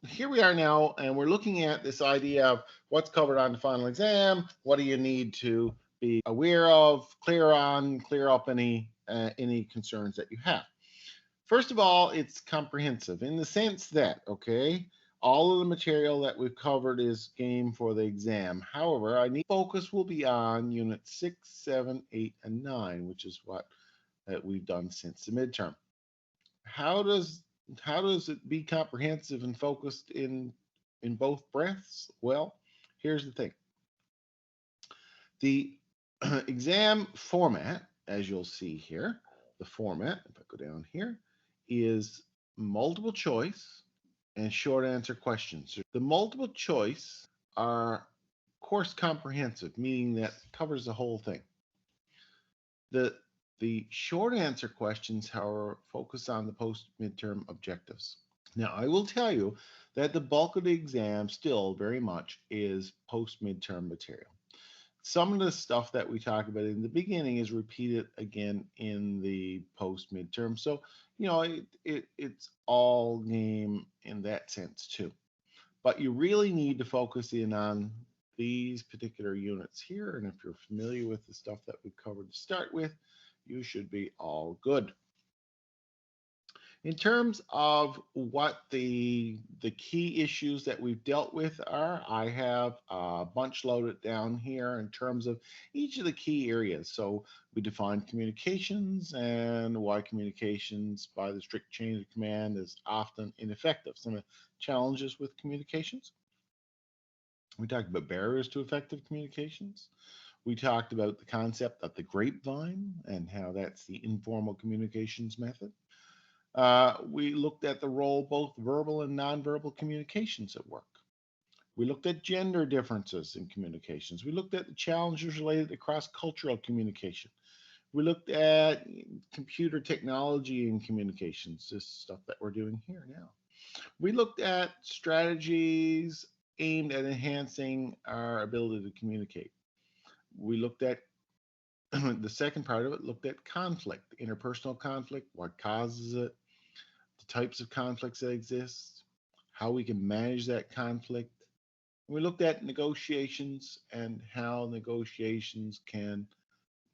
here we are now, and we're looking at this idea of what's covered on the final exam. What do you need to be aware of, clear on, clear up any concerns that you have. First of all, it's comprehensive in the sense that, okay, all of the material that we've covered is game for the exam. However, I need focus will be on unit 6, 7, 8, and 9, which is what we've done since the midterm. How does it be comprehensive and focused in both breaths? Well, here's the thing. The exam format, as you'll see here, the format, if I go down here, is multiple choice and short answer questions. The multiple choice are course comprehensive, meaning that covers the whole thing. The short answer questions, however, focus on the post midterm objectives. Now, I will tell you that the bulk of the exam still very much is post midterm material. Some of the stuff that we talk about in the beginning is repeated again in the post midterm. So, it's all game in that sense too. But you really need to focus in on these particular units here. And if you're familiar with the stuff that we covered to start with, you should be all good. In terms of what the key issues that we've dealt with are, I have a bunch loaded down here in terms of each of the key areas. So we defined communications and why communications by the strict chain of command is often ineffective. Some of the challenges with communications. We talked about barriers to effective communications. We talked about the concept of the grapevine and how that's the informal communications method. We looked at the role both verbal and nonverbal communications at work. We looked at gender differences in communications. We looked at the challenges related to cross-cultural communication. We looked at computer technology in communications, this stuff that we're doing here now. We looked at strategies aimed at enhancing our ability to communicate. We looked at the second part of it, looked at conflict, interpersonal conflict, what causes it, the types of conflicts that exist, how we can manage that conflict. We looked at negotiations and how negotiations can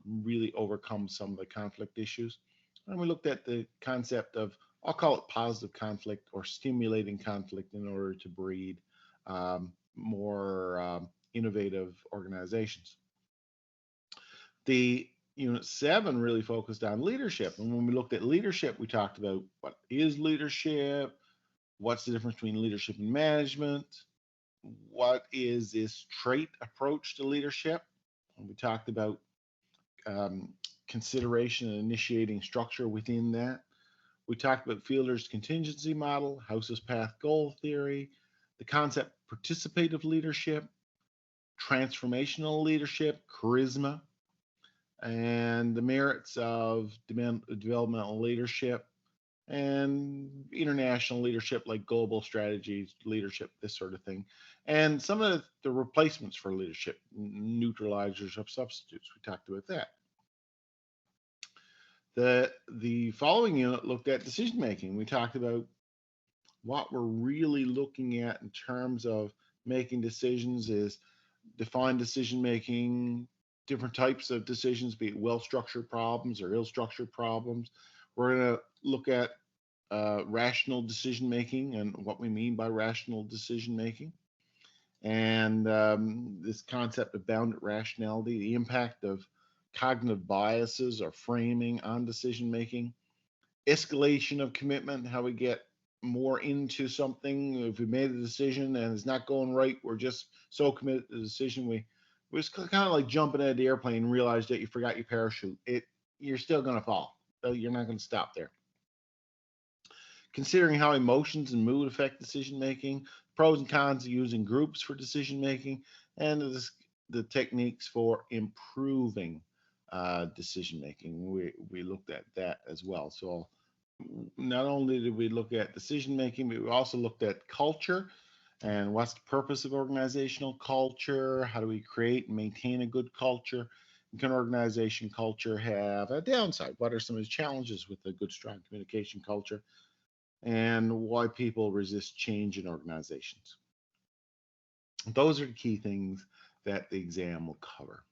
really overcome some of the conflict issues. And we looked at the concept of, I'll call it positive conflict or stimulating conflict in order to breed more innovative organizations. The Unit 7 really focused on leadership. And when we looked at leadership, we talked about what is leadership, what's the difference between leadership and management, what is this trait approach to leadership. And we talked about consideration and initiating structure within that. We talked about Fielder's contingency model, House's path goal theory, the concept participative leadership, transformational leadership, charisma, and the merits of developmental leadership and international leadership like global strategies, leadership, this sort of thing. And some of the replacements for leadership, neutralizers of substitutes. We talked about that. The following unit looked at decision making. We talked about what we're really looking at in terms of making decisions is defined decision making, different types of decisions, be it well-structured problems or ill-structured problems. We're going to look at rational decision making and what we mean by rational decision making, and this concept of bounded rationality, the impact of cognitive biases or framing on decision making, escalation of commitment, how we get more into something. If we made a decision and it's not going right, we're just so committed to the decision we was kind of like jumping out of the airplane and realized that you forgot your parachute. You're still going to fall. You're not going to stop there. Considering how emotions and mood affect decision making, pros and cons of using groups for decision making, and the techniques for improving decision making. We looked at that as well. So not only did we look at decision making, but we also looked at culture and what's the purpose of organizational culture? How do we create and maintain a good culture? And can organization culture have a downside? What are some of the challenges with a good, strong communication culture? and why people resist change in organizations. Those are the key things that the exam will cover.